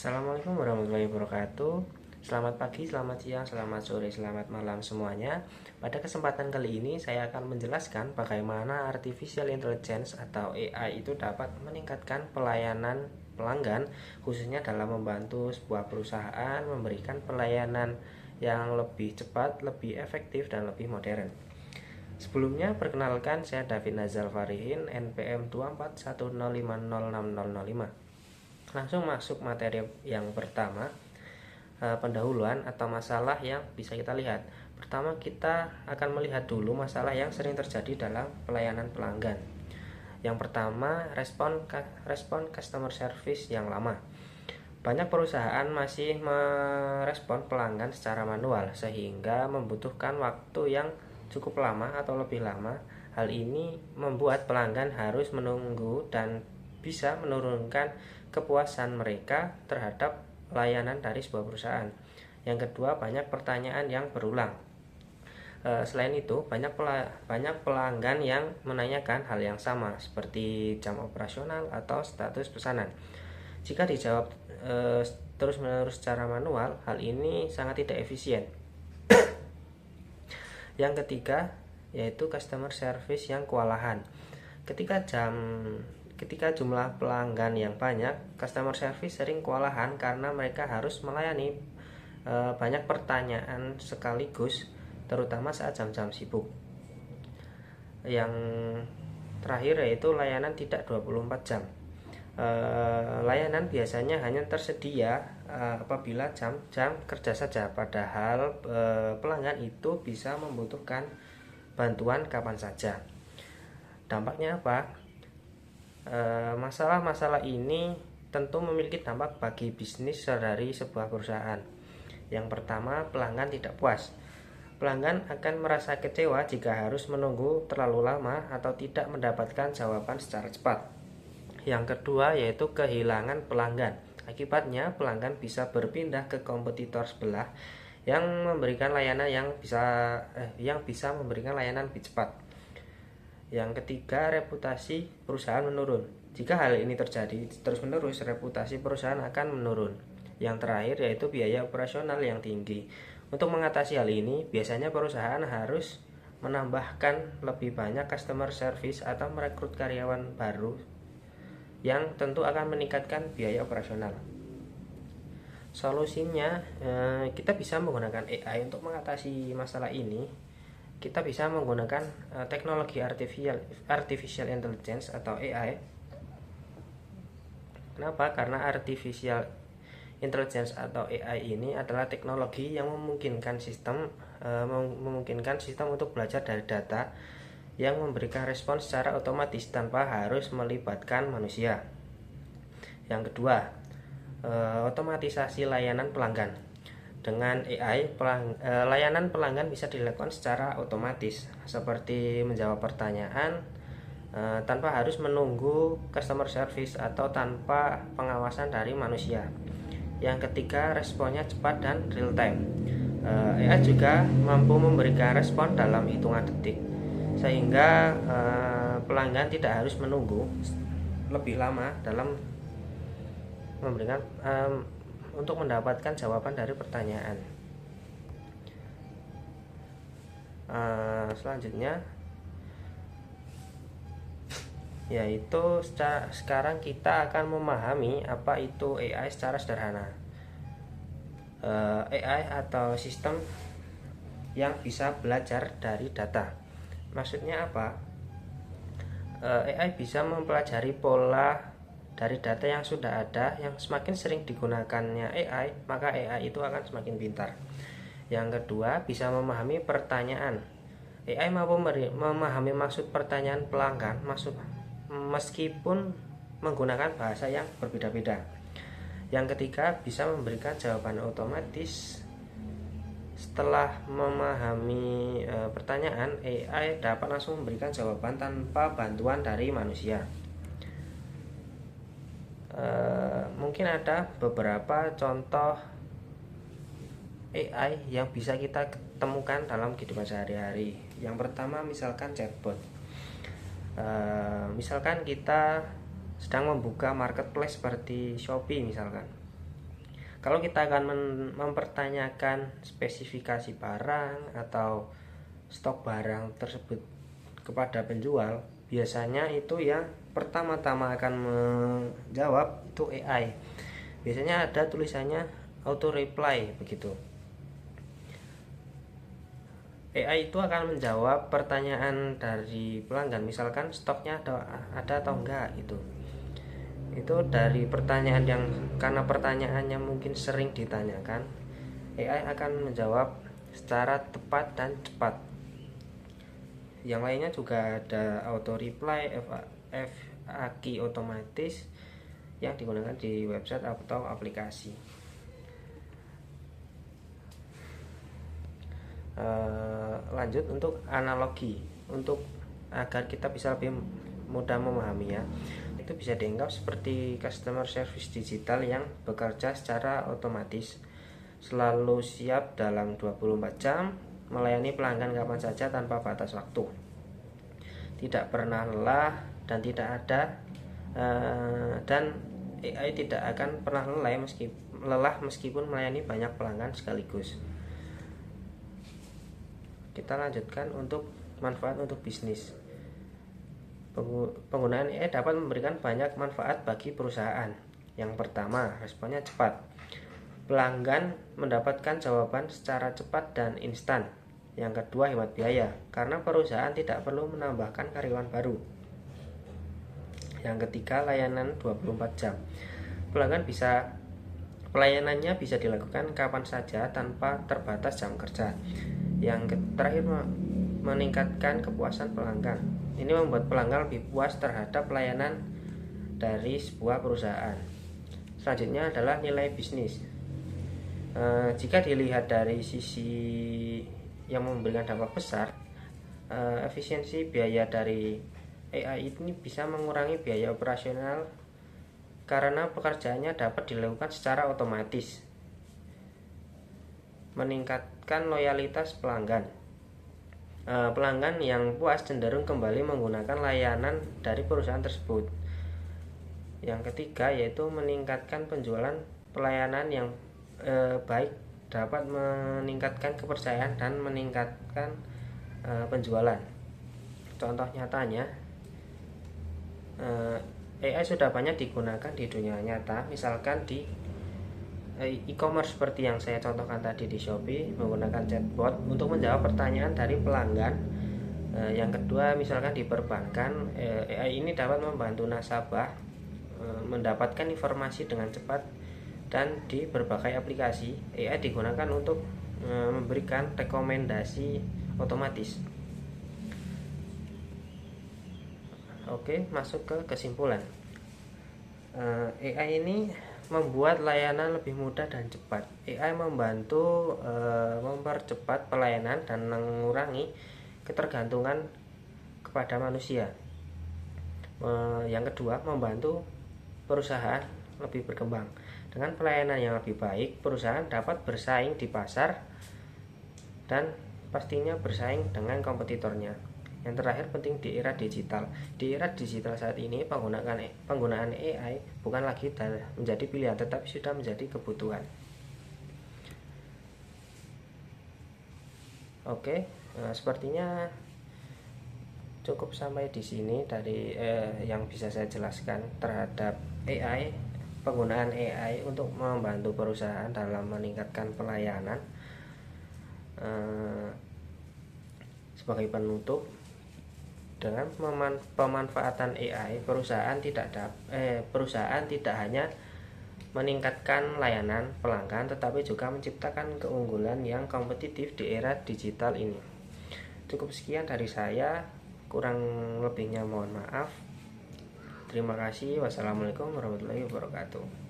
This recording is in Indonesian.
Assalamualaikum warahmatullahi wabarakatuh. Selamat pagi, selamat siang, selamat sore, selamat malam semuanya. Pada kesempatan kali ini saya akan menjelaskan bagaimana artificial intelligence atau AI itu dapat meningkatkan pelayanan pelanggan, khususnya dalam membantu sebuah perusahaan memberikan pelayanan yang lebih cepat, lebih efektif, dan lebih modern. Sebelumnya, perkenalkan, saya David Nazal Farihin, NPM 24105060005. Langsung masuk materi yang pertama, pendahuluan atau masalah yang bisa kita lihat. Pertama, kita akan melihat dulu masalah yang sering terjadi dalam pelayanan pelanggan. Yang pertama, respon customer service yang lama. Banyak perusahaan masih merespon pelanggan secara manual sehingga membutuhkan waktu yang cukup lama atau lebih lama. Hal ini membuat pelanggan harus menunggu dan bisa menurunkan kepuasan mereka terhadap layanan dari sebuah perusahaan. Yang kedua, banyak pertanyaan yang berulang. Selain itu, banyak pelanggan yang menanyakan hal yang sama seperti jam operasional atau status pesanan. Jika dijawab terus-menerus secara manual, hal ini sangat tidak efisien. Yang ketiga, yaitu customer service yang kewalahan. Ketika jumlah pelanggan yang banyak, customer service sering kewalahan karena mereka harus melayani banyak pertanyaan sekaligus, terutama saat jam-jam sibuk. Yang terakhir yaitu layanan tidak 24 jam. Layanan biasanya hanya tersedia apabila jam-jam kerja saja, padahal pelanggan itu bisa membutuhkan bantuan kapan saja. Dampaknya apa? Masalah-masalah ini tentu memiliki dampak bagi bisnis dari sebuah perusahaan. Yang pertama, pelanggan tidak puas. Pelanggan akan merasa kecewa jika harus menunggu terlalu lama atau tidak mendapatkan jawaban secara cepat. Yang kedua, yaitu kehilangan pelanggan. Akibatnya, pelanggan bisa berpindah ke kompetitor sebelah yang memberikan layanan yang bisa memberikan layanan lebih cepat. Yang ketiga, reputasi perusahaan menurun. Jika hal ini terjadi terus-menerus, reputasi perusahaan akan menurun. Yang terakhir, yaitu biaya operasional yang tinggi. Untuk mengatasi hal ini, biasanya perusahaan harus menambahkan lebih banyak customer service atau merekrut karyawan baru yang tentu akan meningkatkan biaya operasional. Solusinya, kita bisa menggunakan AI untuk mengatasi masalah ini. Kita bisa menggunakan teknologi artificial intelligence atau AI. Kenapa? Karena artificial intelligence atau AI ini adalah teknologi yang memungkinkan sistem untuk belajar dari data yang memberikan respon secara otomatis tanpa harus melibatkan manusia. Yang kedua, otomatisasi layanan pelanggan. Dengan AI, layanan pelanggan bisa dilakukan secara otomatis, seperti menjawab pertanyaan tanpa harus menunggu customer service atau tanpa pengawasan dari manusia. Yang ketiga, responnya cepat dan real time. AI juga mampu memberikan respon dalam hitungan detik, sehingga pelanggan tidak harus menunggu lebih lama dalam memberikan untuk mendapatkan jawaban dari pertanyaan. Selanjutnya, yaitu sekarang kita akan memahami apa itu AI secara sederhana. AI atau sistem yang bisa belajar dari data. Maksudnya apa? AI bisa mempelajari pola dari data yang sudah ada. Yang semakin sering digunakannya AI, maka AI itu akan semakin pintar. Yang kedua, bisa memahami pertanyaan. AI mampu memahami maksud pertanyaan pelanggan meskipun menggunakan bahasa yang berbeda-beda. Yang ketiga, bisa memberikan jawaban otomatis. Setelah memahami pertanyaan, AI dapat langsung memberikan jawaban tanpa bantuan dari manusia. Mungkin ada beberapa contoh AI yang bisa kita temukan dalam kehidupan sehari-hari. Yang pertama, misalkan chatbot. Misalkan kita sedang membuka marketplace seperti Shopee misalkan. Kalau kita akan mempertanyakan spesifikasi barang atau stok barang tersebut kepada penjual, biasanya itu yang pertama-tama akan menjawab itu AI. Biasanya ada tulisannya auto reply begitu. AI itu akan menjawab pertanyaan dari pelanggan, misalkan stoknya ada atau enggak gitu. Itu dari pertanyaan yang karena pertanyaannya mungkin sering ditanyakan, AI akan menjawab secara tepat dan cepat. Yang lainnya juga ada auto reply, FAQ otomatis yang digunakan di website atau aplikasi. Lanjut untuk analogi, untuk agar kita bisa lebih mudah memahami ya, itu bisa dianggap seperti customer service digital yang bekerja secara otomatis, selalu siap dalam 24 jam, melayani pelanggan kapan saja tanpa batas waktu, tidak pernah lelah dan tidak ada dan AI tidak akan pernah lelah meskipun melayani banyak pelanggan sekaligus. Kita lanjutkan untuk manfaat untuk bisnis. Penggunaan AI dapat memberikan banyak manfaat bagi perusahaan. Yang pertama, responnya cepat. Pelanggan mendapatkan jawaban secara cepat dan instan. Yang kedua, hemat biaya, karena perusahaan tidak perlu menambahkan karyawan baru. Yang ketiga, layanan 24 jam. Pelayanannya bisa dilakukan kapan saja tanpa terbatas jam kerja. Yang terakhir, meningkatkan kepuasan pelanggan. Ini membuat pelanggan lebih puas terhadap pelayanan dari sebuah perusahaan. Selanjutnya adalah nilai bisnis. Jika dilihat dari sisi yang memberikan dampak besar, efisiensi biaya dari AI ini bisa mengurangi biaya operasional karena pekerjaannya dapat dilakukan secara otomatis. Meningkatkan loyalitas pelanggan. Pelanggan yang puas cenderung kembali menggunakan layanan dari perusahaan tersebut. Yang ketiga yaitu meningkatkan penjualan. Pelayanan yang baik dapat meningkatkan kepercayaan dan meningkatkan penjualan. Contoh nyatanya, AI sudah banyak digunakan di dunia nyata, misalkan di e-commerce seperti yang saya contohkan tadi di Shopee, menggunakan chatbot untuk menjawab pertanyaan dari pelanggan. Yang kedua, misalkan di perbankan, AI ini dapat membantu nasabah mendapatkan informasi dengan cepat, dan di berbagai aplikasi AI digunakan untuk memberikan rekomendasi otomatis. Oke, masuk ke kesimpulan. AI ini membuat layanan lebih mudah dan cepat. AI membantu mempercepat pelayanan dan mengurangi ketergantungan kepada manusia. Yang kedua, membantu perusahaan lebih berkembang. Dengan pelayanan yang lebih baik, perusahaan dapat bersaing di pasar dan pastinya bersaing dengan kompetitornya. Yang terakhir, penting di era digital. Di era digital saat ini, penggunaan AI bukan lagi menjadi pilihan, tetapi sudah menjadi kebutuhan. Oke, sepertinya cukup sampai di sini dari yang bisa saya jelaskan terhadap AI, penggunaan AI untuk membantu perusahaan dalam meningkatkan pelayanan. Sebagai penutup, dengan pemanfaatan AI, perusahaan tidak hanya meningkatkan layanan pelanggan, tetapi juga menciptakan keunggulan yang kompetitif di era digital ini. Cukup sekian dari saya, kurang lebihnya mohon maaf. Terima kasih. Wassalamualaikum warahmatullahi wabarakatuh.